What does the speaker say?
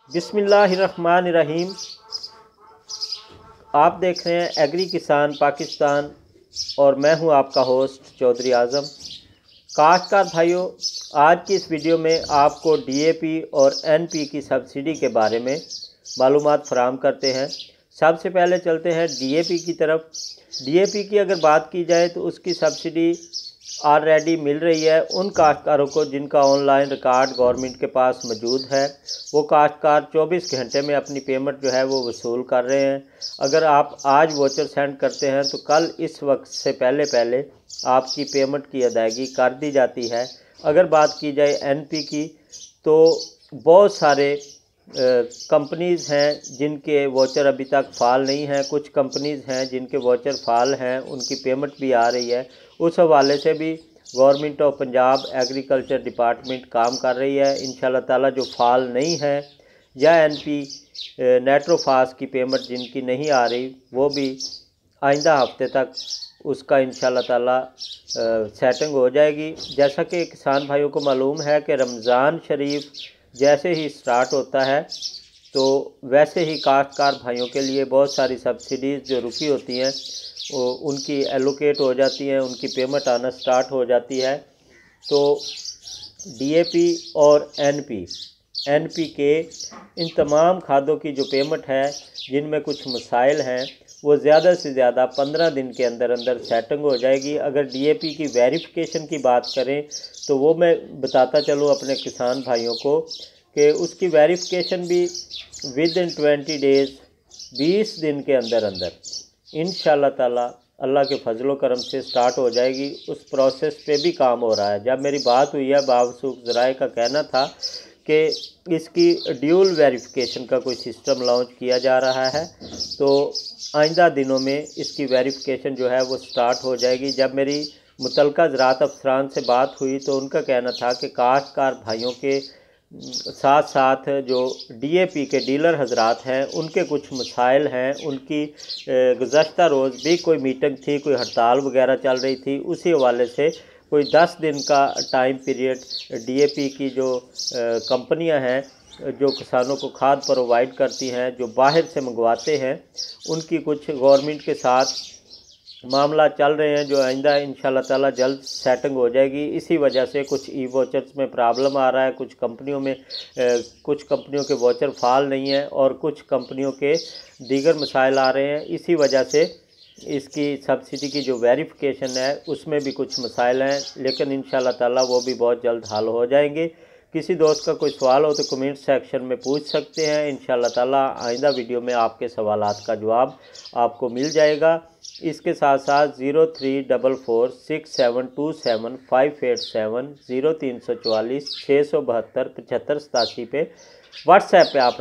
बिस्मिल्लाहिर्रहमानिर्रहीम। आप देख रहे हैं एग्री किसान पाकिस्तान और मैं हूं आपका होस्ट चौधरी आज़म। काश्तकार भाइयों, आज की इस वीडियो में आपको डीएपी और एनपी की सब्सिडी के बारे में मालूमात फराहम करते हैं। सबसे पहले चलते हैं डीएपी की तरफ। डीएपी की अगर बात की जाए तो उसकी सब्सिडी ऑलरेडी मिल रही है उन काश्तकारों को जिनका ऑनलाइन रिकॉर्ड गवर्नमेंट के पास मौजूद है। वो काश्तकार 24 घंटे में अपनी पेमेंट जो है वो वसूल कर रहे हैं। अगर आप आज वोचर सेंड करते हैं तो कल इस वक्त से पहले आपकी पेमेंट की अदायगी कर दी जाती है। अगर बात की जाए एनपी की तो बहुत सारे कंपनीज़ हैं जिनके वोचर अभी तक फ़ाल नहीं हैं। कुछ कंपनीज़ हैं जिनके वोचर फ़ाल हैं, उनकी पेमेंट भी आ रही है। उस हवाले से भी government of Punjab agriculture department काम कर रही है। इंशाल्लाह ताला जो फ़ाल नहीं है या एनपी नेट्रोफास की पेमेंट जिनकी नहीं आ रही वो भी आइंदा हफ्ते तक उसका इंशाल्लाह ताला सेटिंग हो जाएगी। जैसा कि किसान भाइयों को मालूम है कि रमज़ान शरीफ जैसे ही स्टार्ट होता है तो वैसे ही काश्तकार भाइयों के लिए बहुत सारी सब्सिडीज़ जो रुकी होती हैं वो उनकी एलोकेट हो जाती हैं, उनकी पेमेंट आना स्टार्ट हो जाती है। तो डीएपी और एनपी के इन तमाम खादों की जो पेमेंट है जिनमें कुछ मसाइल हैं वो ज़्यादा से ज़्यादा 15 दिन के अंदर अंदर सेटिंग हो जाएगी। अगर डीएपी की वेरिफिकेशन की बात करें तो वो मैं बताता चलूँ अपने किसान भाइयों को कि उसकी वेरिफिकेशन भी विद इन 20 डेज़ 20 दिन के अंदर अंदर इंशाल्लाह ताला अल्लाह के फजलो करम से स्टार्ट हो जाएगी। उस प्रोसेस पे भी काम हो रहा है। जब मेरी बात हुई है बावसूख ज़राए का कहना था कि इसकी ड्यूल वेरिफिकेशन का कोई सिस्टम लॉन्च किया जा रहा है, तो आइंदा दिनों में इसकी वेरिफिकेशन जो है वो स्टार्ट हो जाएगी। जब मेरी मुतलका ज़राअत अफसरान से बात हुई तो उनका कहना था कि काश्तकार भाइयों के साथ साथ जो डीएपी के डीलर हजरात हैं उनके कुछ मसाइल हैं। उनकी गुज़श्ता रोज़ भी कोई मीटिंग थी, कोई हड़ताल वगैरह चल रही थी, उसी हवाले से कोई 10 दिन का टाइम पीरियड डीएपी की जो कंपनियां हैं जो किसानों को खाद प्रोवाइड करती हैं, जो बाहर से मंगवाते हैं, उनकी कुछ गवर्नमेंट के साथ मामला चल रहे हैं जो आइंदा इंशाल्लाह ताला जल्द सेटिंग हो जाएगी। इसी वजह से कुछ ई वोचर्स में प्रॉब्लम आ रहा है, कुछ कंपनियों में कुछ कंपनियों के वोचर फ़ाल नहीं है और कुछ कंपनियों के दीगर मसाइल आ रहे हैं। इसी वजह से इसकी सब्सिडी की जो वेरिफिकेशन है उसमें भी कुछ मसाइल हैं, लेकिन इंशाल्लाह ताला वो भी बहुत जल्द हल हो जाएंगे। किसी दोस्त का कोई सवाल हो तो कमेंट सेक्शन में पूछ सकते हैं। इंशाल्लाह ताला आइंदा वीडियो में आपके सवालात का जवाब आपको मिल जाएगा। इसके साथ साथ 034467275887 0344 672 7587 पे व्हाट्सएप पे आप